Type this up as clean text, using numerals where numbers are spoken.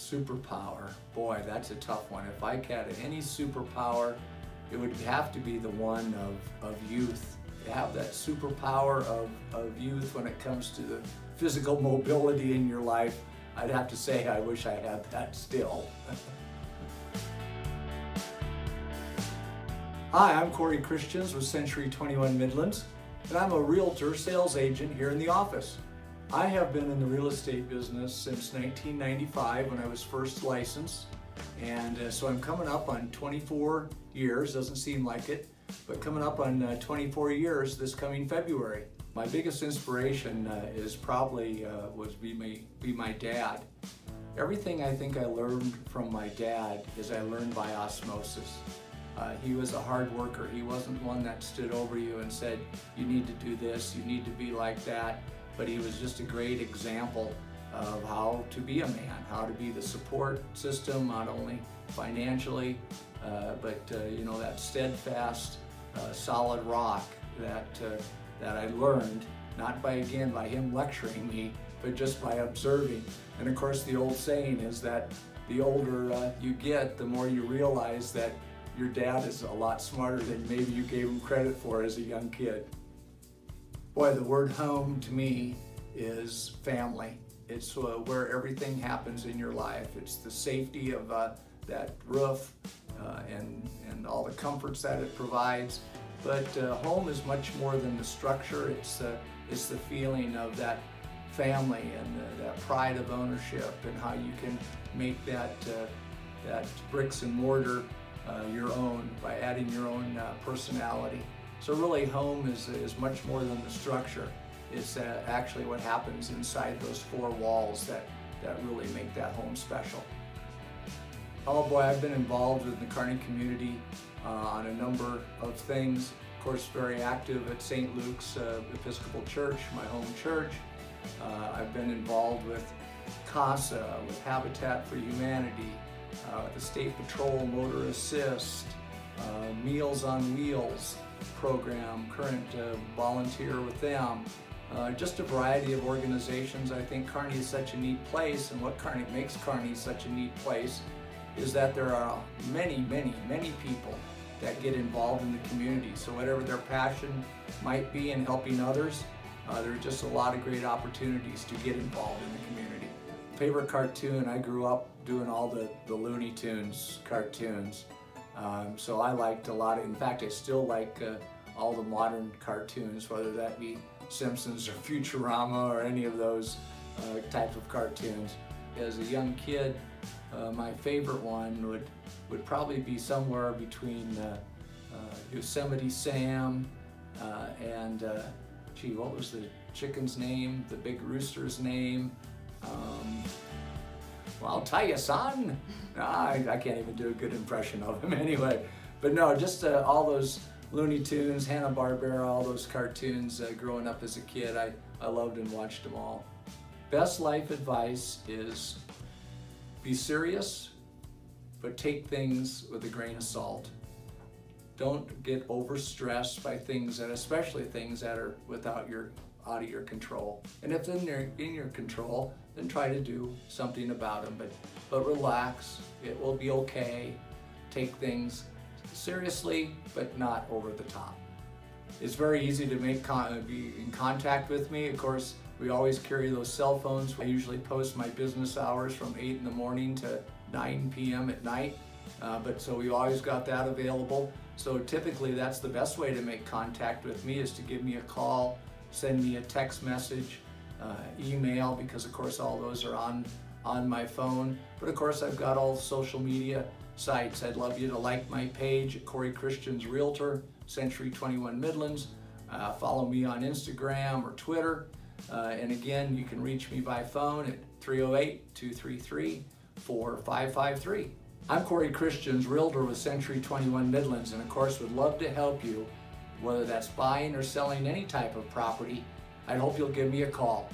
Superpower. Boy, that's a tough one. If I had any superpower, it would have to be the one of youth. To have that superpower of youth when it comes to the physical mobility in your life, I'd have to say I wish I had that still. Hi, I'm Cory Christians with C21 Midlands, and I'm a realtor sales agent here in the office. I have been in the real estate business since 1995 when I was first licensed, and so I'm coming up on 24 years, doesn't seem like it, but coming up on 24 years this coming February. My biggest inspiration is probably be my dad. Everything I think I learned from my dad is I learned by osmosis. He was a hard worker. He wasn't one that stood over you and said, you need to do this, you need to be like that. But he was just a great example of how to be a man, how to be the support system, not only financially, but that steadfast, solid rock that I learned, not by him lecturing me, but just by observing. And of course, the old saying is that the older you get, the more you realize that your dad is a lot smarter than maybe you gave him credit for as a young kid. Boy, the word home to me is family. It's where everything happens in your life. It's the safety of that roof and all the comforts that it provides. But home is much more than the structure. It's the feeling of that family and that pride of ownership and how you can make that bricks and mortar your own by adding your own personality. So really home is much more than the structure. It's actually what happens inside those four walls that really make that home special. Oh boy, I've been involved in the Kearney community on a number of things. Of course, very active at St. Luke's Episcopal Church, my home church. I've been involved with CASA, with Habitat for Humanity, the State Patrol Motor Assist, Meals on Wheels program, current volunteer with them. Just a variety of organizations. I think Kearney is such a neat place, and what makes Kearney such a neat place is that there are many people that get involved in the community. So whatever their passion might be in helping others, there are just a lot of great opportunities to get involved in the community. Favorite cartoon, I grew up doing all the Looney Tunes cartoons. So I liked a lot in fact, I still like all the modern cartoons, whether that be Simpsons or Futurama or any of those types of cartoons. As a young kid, my favorite one would probably be somewhere between Yosemite Sam and what was the chicken's name? The big rooster's name? Well, I'll tell you, son. I can't even do a good impression of him anyway. But no, just all those Looney Tunes, Hanna-Barbera, all those cartoons growing up as a kid, I loved and watched them all. Best life advice is be serious, but take things with a grain of salt. Don't get overstressed by things, and especially things that are out of your control. And if they're in your control, then try to do something about them. But relax. It will be okay. Take things seriously, but not over the top. It's very easy to be in contact with me. Of course, we always carry those cell phones. I usually post my business hours from 8 in the morning to 9 p.m. at night. So we always got that available. So typically that's the best way to make contact with me, is to give me a call, send me a text message, email, because of course all those are on my phone. But of course I've got all social media sites. I'd love you to like my page at Cory Christians Realtor, C21 Midlands. Follow me on Instagram or Twitter. And again, you can reach me by phone at 308-233-4553. I'm Cory Christians, Realtor with C21 Midlands, and of course would love to help you, whether that's buying or selling any type of property. I hope you'll give me a call.